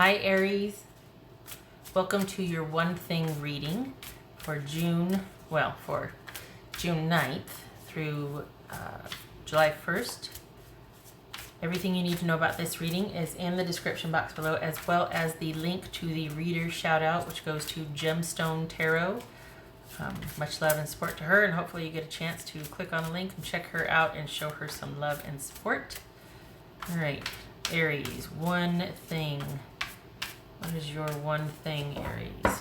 Hi Aries, welcome to your one thing reading for June 9th through July 1st. Everything you need to know about this reading is in the description box below, as well as the link to the reader shout out, which goes to Gemstone Tarot. Much love and support to her, and hopefully you get a chance to click on the link and check her out and show her some love and support. All right, Aries, one thing. What is your one thing, Aries?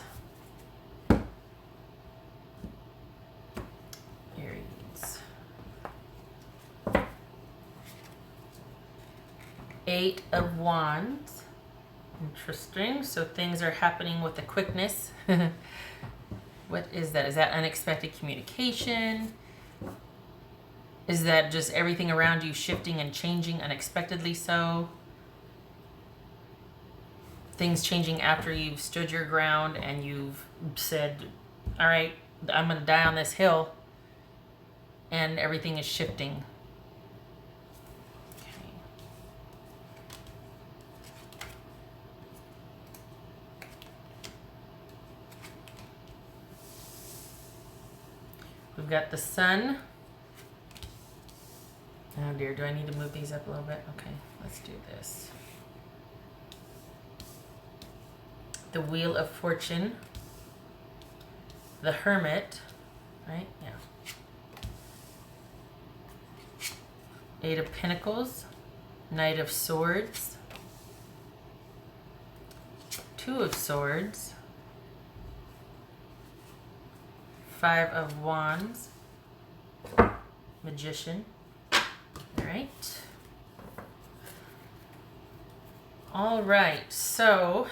Aries. 8 of Wands. Interesting. So things are happening with a quickness. What is that? Is that unexpected communication? Is that just everything around you shifting and changing unexpectedly so? Things changing after you've stood your ground and you've said, all right, I'm going to die on this hill, and everything is shifting. Okay. We've got the Sun. Oh dear, do I need to move these up a little bit? Okay, let's do this. The Wheel of Fortune, the Hermit, right? Yeah. 8 of Pentacles, Knight of Swords, 2 of Swords, 5 of Wands, Magician. All right. All right, so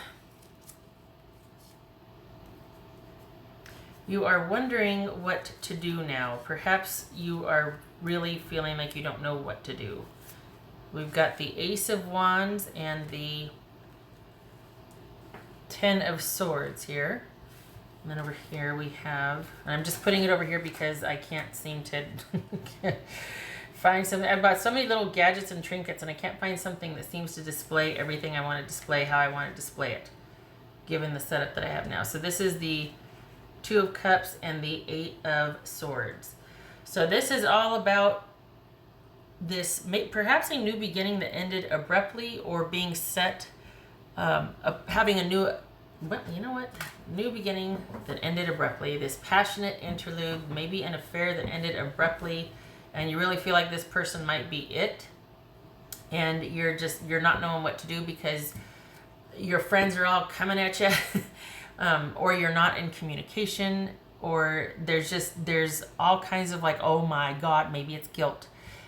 you are wondering what to do now. Perhaps you are really feeling like you don't know what to do. We've got the Ace of Wands and the 10 of Swords here. And then over here we have, and I'm just putting it over here because I can't seem to find something. I've bought so many little gadgets and trinkets, and I can't find something that seems to display everything I want to display how I want to display it, given the setup that I have now. So this is the 2 of Cups and the 8 of Swords. So this is all about this, perhaps a new beginning that ended abruptly, or being set, having a new, new beginning that ended abruptly. This passionate interlude, maybe an affair that ended abruptly, and you really feel like this person might be it, and you're not knowing what to do because your friends are all coming at you. Or you're not in communication, or there's all kinds of like, oh my God, maybe it's guilt.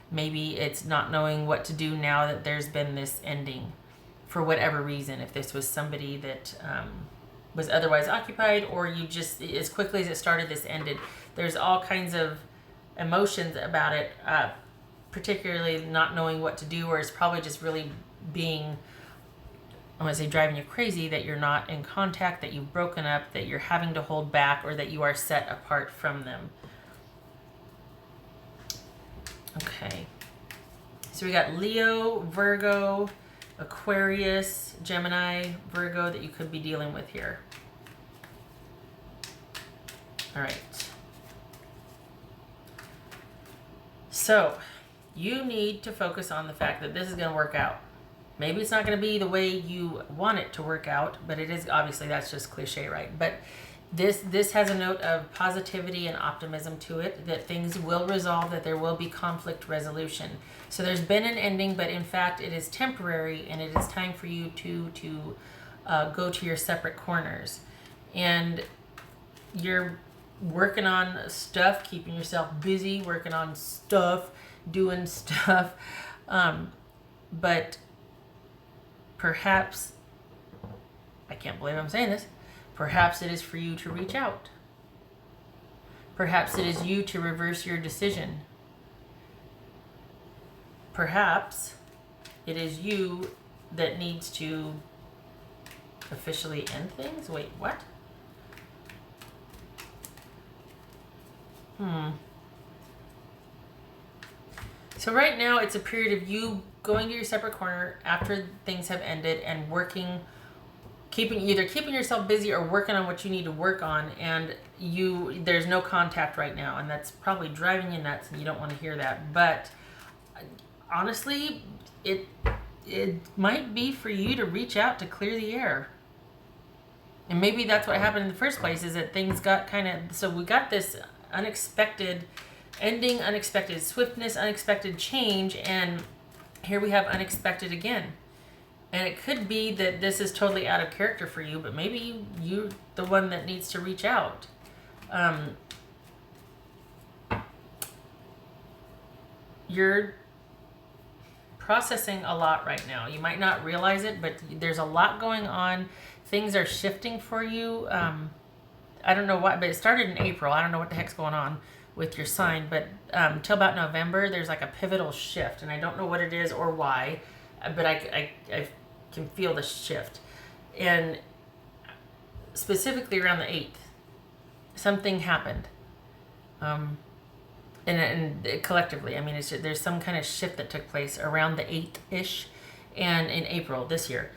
Maybe it's not knowing what to do now that there's been this ending for whatever reason. If this was somebody that was otherwise occupied, or you just, as quickly as it started, this ended. There's all kinds of emotions about it, particularly not knowing what to do, or it's probably just really being, I want to say driving you crazy, that you're not in contact, that you've broken up, that you're having to hold back, or that you are set apart from them. Okay. So we got Leo, Virgo, Aquarius, Gemini, Virgo that you could be dealing with here. All right. So you need to focus on the fact that this is going to work out. Maybe it's not going to be the way you want it to work out, but it is, obviously that's just cliche, right? But this has a note of positivity and optimism to it, that things will resolve, that there will be conflict resolution. So there's been an ending, but in fact it is temporary, and it is time for you to go to your separate corners. And you're working on stuff, keeping yourself busy, working on stuff, doing stuff, but perhaps, I can't believe I'm saying this, perhaps it is for you to reach out. Perhaps it is you to reverse your decision. Perhaps it is you that needs to officially end things. Wait, what? So right now it's a period of you going to your separate corner after things have ended and working keeping yourself busy or working on what you need to work on, and there's no contact right now, and that's probably driving you nuts, and you don't want to hear that. But honestly, it might be for you to reach out to clear the air. And maybe that's what happened in the first place, is that things got kind of, so we got this unexpected ending, unexpected swiftness, unexpected change, and here we have unexpected again. And it could be that this is totally out of character for you, but maybe you're the one that needs to reach out. You're processing a lot right now. You might not realize it, but there's a lot going on. Things are shifting for you. I don't know why, but it started in April. I don't know what the heck's going on with your sign, but till about November, there's like a pivotal shift, and I don't know what it is or why, but I can feel the shift. And specifically around the 8th, something happened. And collectively, I mean, there's some kind of shift that took place around the 8th-ish, and in April this year.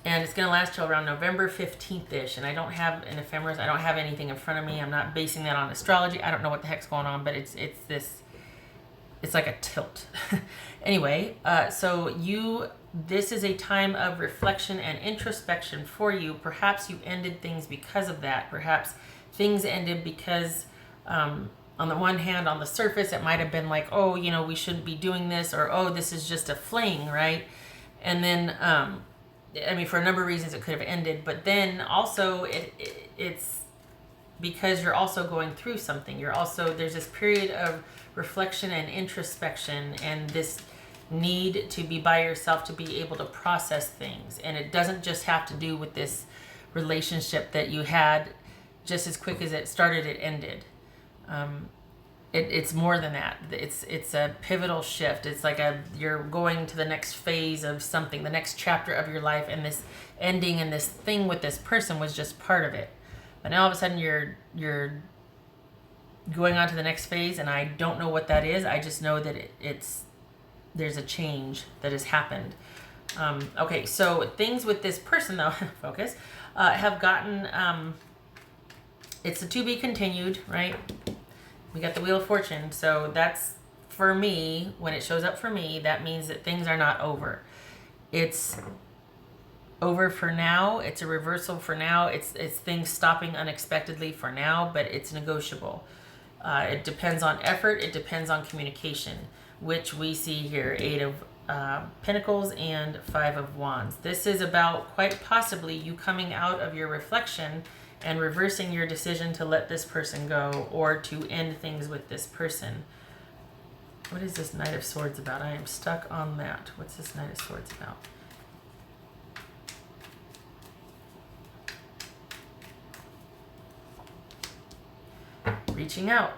And it's going to last till around November 15th-ish. And I don't have an ephemeris. I don't have anything in front of me. I'm not basing that on astrology. I don't know what the heck's going on, but it's like a tilt. Anyway, so this is a time of reflection and introspection for you. Perhaps you ended things because of that. Perhaps things ended because, on the one hand, on the surface, it might have been like, oh, we shouldn't be doing this, or, oh, this is just a fling, right? And then, I mean, for a number of reasons it could have ended, but then also it's because you're also going through something. There's this period of reflection and introspection, and this need to be by yourself to be able to process things. And it doesn't just have to do with this relationship that you had just as quick as it started, it ended. It's more than that. It's a pivotal shift. It's like you're going to the next phase of something, the next chapter of your life, and this ending and this thing with this person was just part of it. But now all of a sudden you're going on to the next phase, and I don't know what that is. I just know that there's a change that has happened. Okay, so things with this person, though, focus, have gotten, it's a to be continued, right? We got the Wheel of Fortune, so that's, for me, when it shows up for me, that means that things are not over. It's over for now. It's a reversal for now. It's things stopping unexpectedly for now, but it's negotiable. It depends on effort. It depends on communication, which we see here, 8 of Pentacles and 5 of Wands. This is about quite possibly you coming out of your reflection and reversing your decision to let this person go or to end things with this person. What is this Knight of Swords about? I am stuck on that. What's this Knight of Swords about? Reaching out.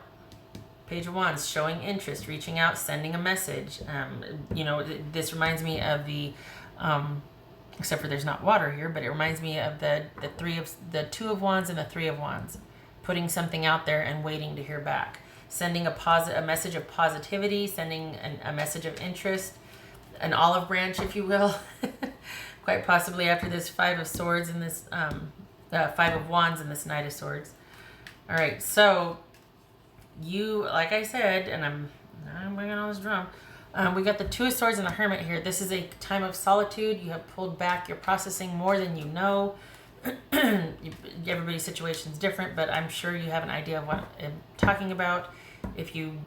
Page of Wands, showing interest, reaching out, sending a message. This reminds me of the... except for there's not water here, but it reminds me of the 2 of Wands and the 3 of Wands, putting something out there and waiting to hear back, sending a message of positivity, sending a message of interest, an olive branch, if you will, quite possibly after this 5 of Swords and this 5 of Wands and this Knight of Swords. All right, so you, like I said, and I'm bringing on this drum. We got the 2 of Swords and the Hermit here. This is a time of solitude. You have pulled back. You're processing more than you know. Everybody's situation is different, but I'm sure you have an idea of what I'm talking about if you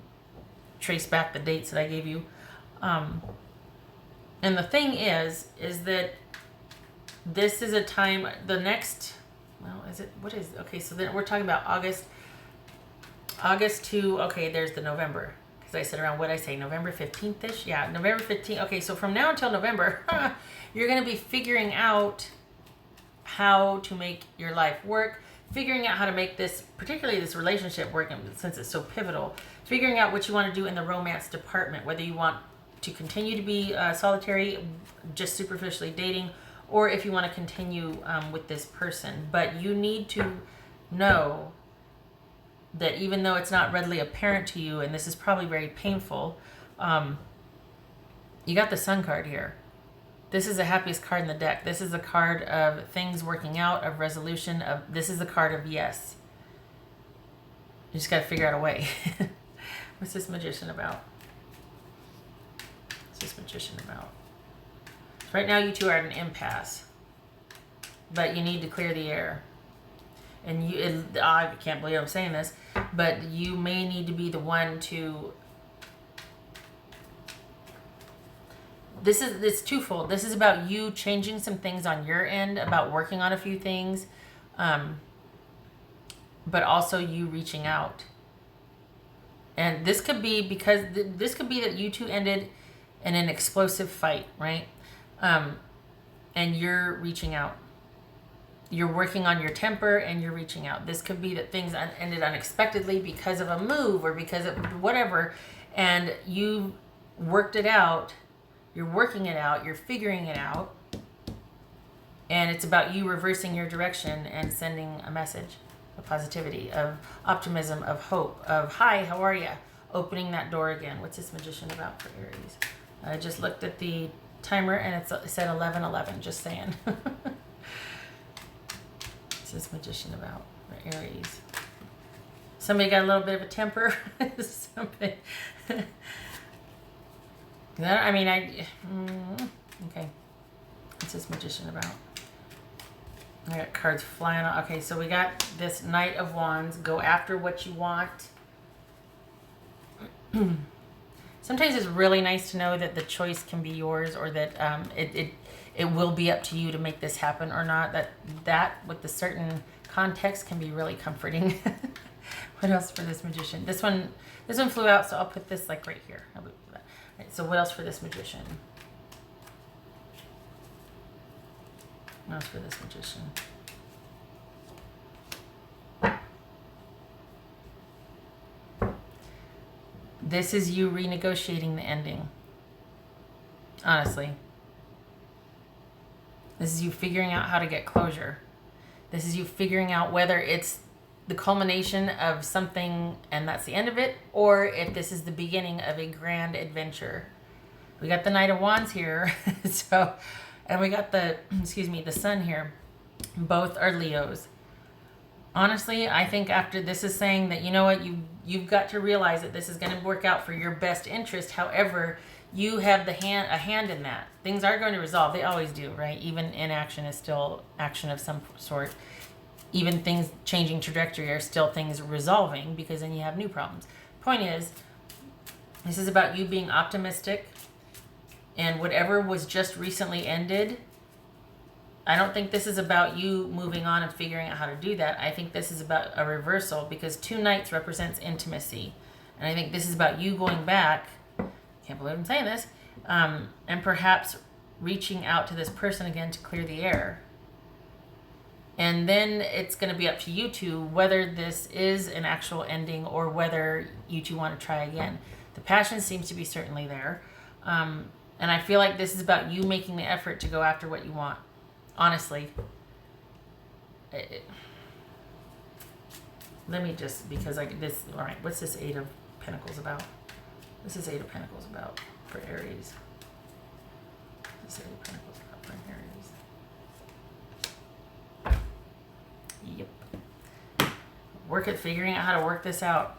trace back the dates that I gave you. And the thing is that this is a time, the next, okay, so then we're talking about August to, okay, there's the November. I said around, what I say, November 15th-ish? Yeah, November 15th. Okay, so from now until November, you're going to be figuring out how to make your life work, figuring out how to make this, particularly this relationship work, since it's so pivotal, figuring out what you want to do in the romance department, whether you want to continue to be solitary, just superficially dating, or if you want to continue with this person. But you need to know that even though it's not readily apparent to you, and this is probably very painful, you got the Sun card here. This is the happiest card in the deck. This is a card of things working out, of resolution, of this is the card of yes. You just got to figure out a way. What's this Magician about? What's this Magician about? Right now you two are at an impasse, but you need to clear the air. And I can't believe I'm saying this, but you may need to be the one to... It's twofold. This is about you changing some things on your end, about working on a few things, but also you reaching out. And this could be because this could be that you two ended in an explosive fight, right? And you're reaching out. You're working on your temper and you're reaching out. This could be that things ended unexpectedly because of a move or because of whatever, and you worked it out. You're working it out. You're figuring it out. And it's about you reversing your direction and sending a message of positivity, of optimism, of hope, of hi, how are you? Opening that door again. What's this Magician about for Aries? I just looked at the timer and it said 11:11. Just saying. What's this Magician about for Aries? Somebody got a little bit of a temper. Somebody. Okay. What's this Magician about? I got cards flying on. Okay, so we got this Knight of Wands. Go after what you want. Sometimes it's really nice to know that the choice can be yours, or that it will be up to you to make this happen or not. That with the certain context can be really comforting. What else for this Magician? This one flew out, so I'll put this like right here. All right, so what else for this Magician? What else for this Magician? This is you renegotiating the ending. Honestly. This is you figuring out how to get closure. This is you figuring out whether it's the culmination of something and that's the end of it, or if this is the beginning of a grand adventure. We got the Knight of Wands here. And we got the Sun here. Both are Leos. Honestly, I think after this is saying that, you know what, you've got to realize that this is going to work out for your best interest. However, you have a hand in that. Things are going to resolve. They always do, right? Even inaction is still action of some sort. Even things changing trajectory are still things resolving, because then you have new problems. Point is, this is about you being optimistic. And whatever was just recently ended, I don't think this is about you moving on and figuring out how to do that. I think this is about a reversal, because 2 knights represents intimacy. And I think this is about you going back, can't believe I'm saying this, and perhaps reaching out to this person again to clear the air. And then it's going to be up to you two whether this is an actual ending or whether you two want to try again. The passion seems to be certainly there. And I feel like this is about you making the effort to go after what you want. Honestly. Let me just, because all right, what's this 8 of Pentacles about? This is 8 of Pentacles about for Aries. This is 8 of Pentacles about for Aries. Yep. Work at figuring out how to work this out.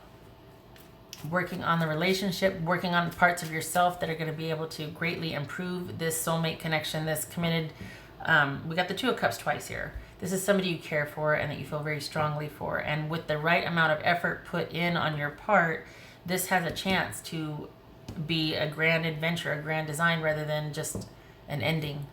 Working on the relationship, working on parts of yourself that are going to be able to greatly improve this soulmate connection, this committed. We got the 2 of Cups twice here. This is somebody you care for and that you feel very strongly for. And with the right amount of effort put in on your part, this has a chance to be a grand adventure, a grand design, rather than just an ending.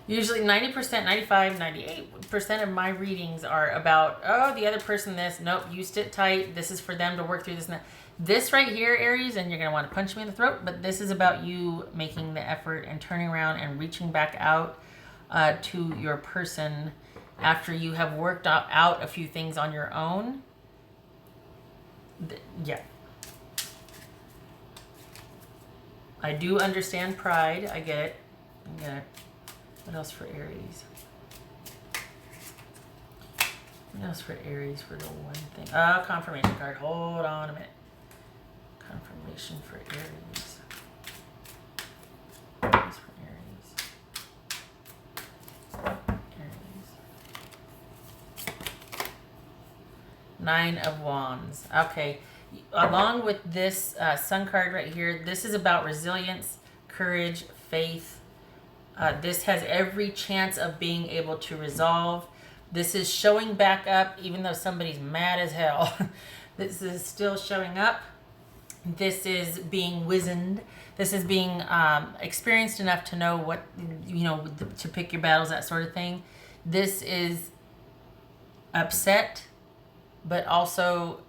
Usually 90%, 95, 98% of my readings are about, oh, the other person this. Nope, you sit tight. This is for them to work through this and that. This right here, Aries, and you're going to want to punch me in the throat, but this is about you making the effort and turning around and reaching back out to your person after you have worked out a few things on your own. Yeah. I do understand pride. I get it. I get it. What else for Aries? What else for Aries for the one thing? Confirmation card. Hold on a minute. Confirmation for Aries. Nine of Wands. Okay. Along with this Sun card right here, this is about resilience, courage, faith. This has every chance of being able to resolve. This is showing back up even though somebody's mad as hell. This is still showing up. This is being wizened. This is being experienced enough to know what, to pick your battles, that sort of thing. This is upset, but also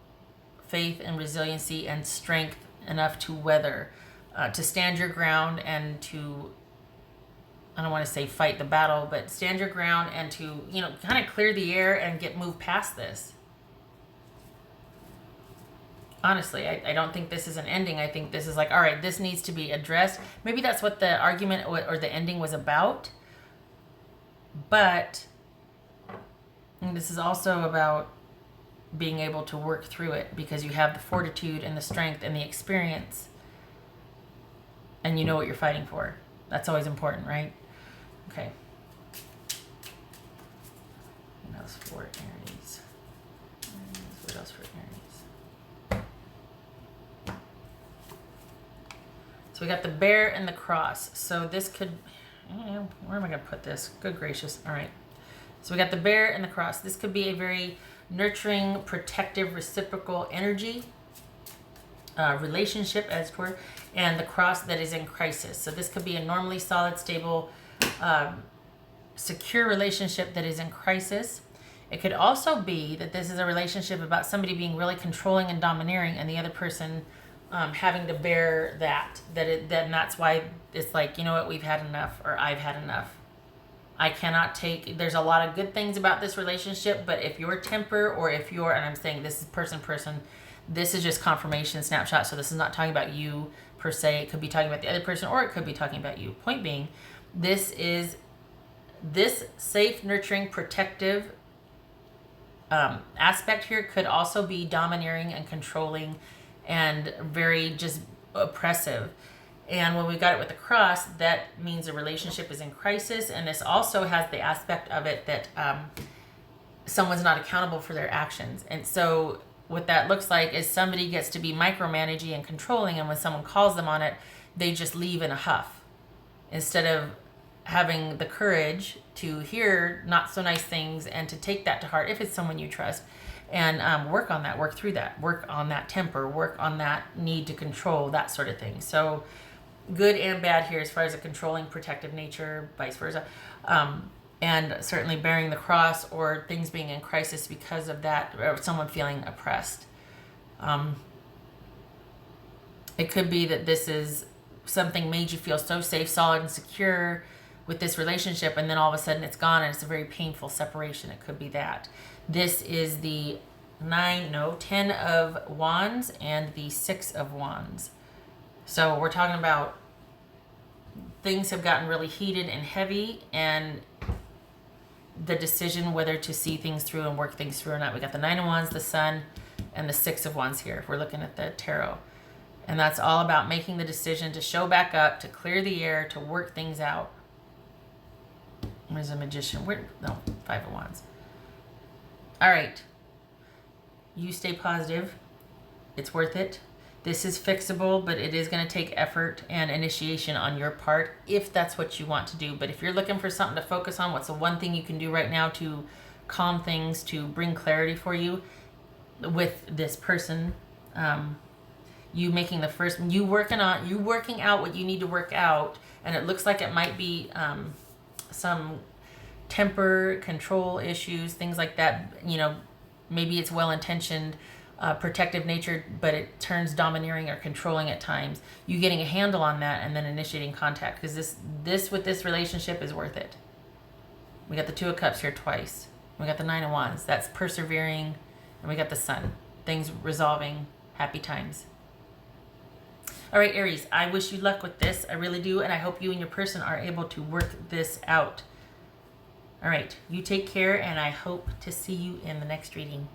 faith and resiliency and strength enough to weather, to stand your ground and to, I don't want to say fight the battle, but stand your ground and to, kind of clear the air and move past this. Honestly, I don't think this is an ending. I think this is like, all right, this needs to be addressed. Maybe that's what the argument or the ending was about. But this is also about being able to work through it because you have the fortitude and the strength and the experience and you know what you're fighting for. That's always important, right? Okay. What else for Aries? What else for Aries? So we got the bear and the cross. So this could, where am I going to put this? Good gracious. All right. So we got the bear and the cross. This could be a very nurturing, protective, reciprocal energy, relationship, as it were, and the cross that is in crisis. So this could be a normally solid, stable, secure relationship that is in crisis. It could also be that this is a relationship about somebody being really controlling and domineering and the other person having to bear and that's why it's like, you know what, we've had enough, or I've had enough. I cannot take, there's a lot of good things about this relationship, but if your temper or if you're, and I'm saying this is person, this is just confirmation snapshot. So this is not talking about you per se. It could be talking about the other person or it could be talking about you. Point being, this safe, nurturing, protective aspect here could also be domineering and controlling and very just oppressive. And when we got it with the cross, that means a relationship is in crisis. And this also has the aspect of it that someone's not accountable for their actions. And so what that looks like is somebody gets to be micromanaging and controlling. And when someone calls them on it, they just leave in a huff instead of having the courage to hear not so nice things and to take that to heart if it's someone you trust. And work on that, work through that, work on that temper, work on that need to control, that sort of thing. So good and bad here as far as a controlling, protective nature, vice versa. And certainly bearing the cross or things being in crisis because of that, or someone feeling oppressed. It could be that this is something made you feel so safe, solid, and secure with this relationship, and then all of a sudden it's gone and it's a very painful separation. It could be that. This is the 10 of Wands and the 6 of Wands. So we're talking about things have gotten really heated and heavy, and the decision whether to see things through and work things through or not. We got the 9 of Wands, the Sun, and the 6 of Wands here if we're looking at the tarot. And that's all about making the decision to show back up, to clear the air, to work things out. There's a Magician. 5 of Wands. All right. You stay positive. It's worth it. This is fixable, but it is going to take effort and initiation on your part if that's what you want to do. But if you're looking for something to focus on, what's the one thing you can do right now to calm things, to bring clarity for you with this person? You making the first, you working out what you need to work out, and it looks like it might be some temper control issues, things like that. Maybe it's well-intentioned, protective nature, but it turns domineering or controlling at times. You getting a handle on that and then initiating contact, because this with this relationship is worth it. We got the 2 of Cups here twice. We got the 9 of Wands. That's persevering, and we got the Sun. Things resolving, happy times. All right, Aries, I wish you luck with this. I really do, and I hope you and your person are able to work this out. All right, you take care, and I hope to see you in the next reading.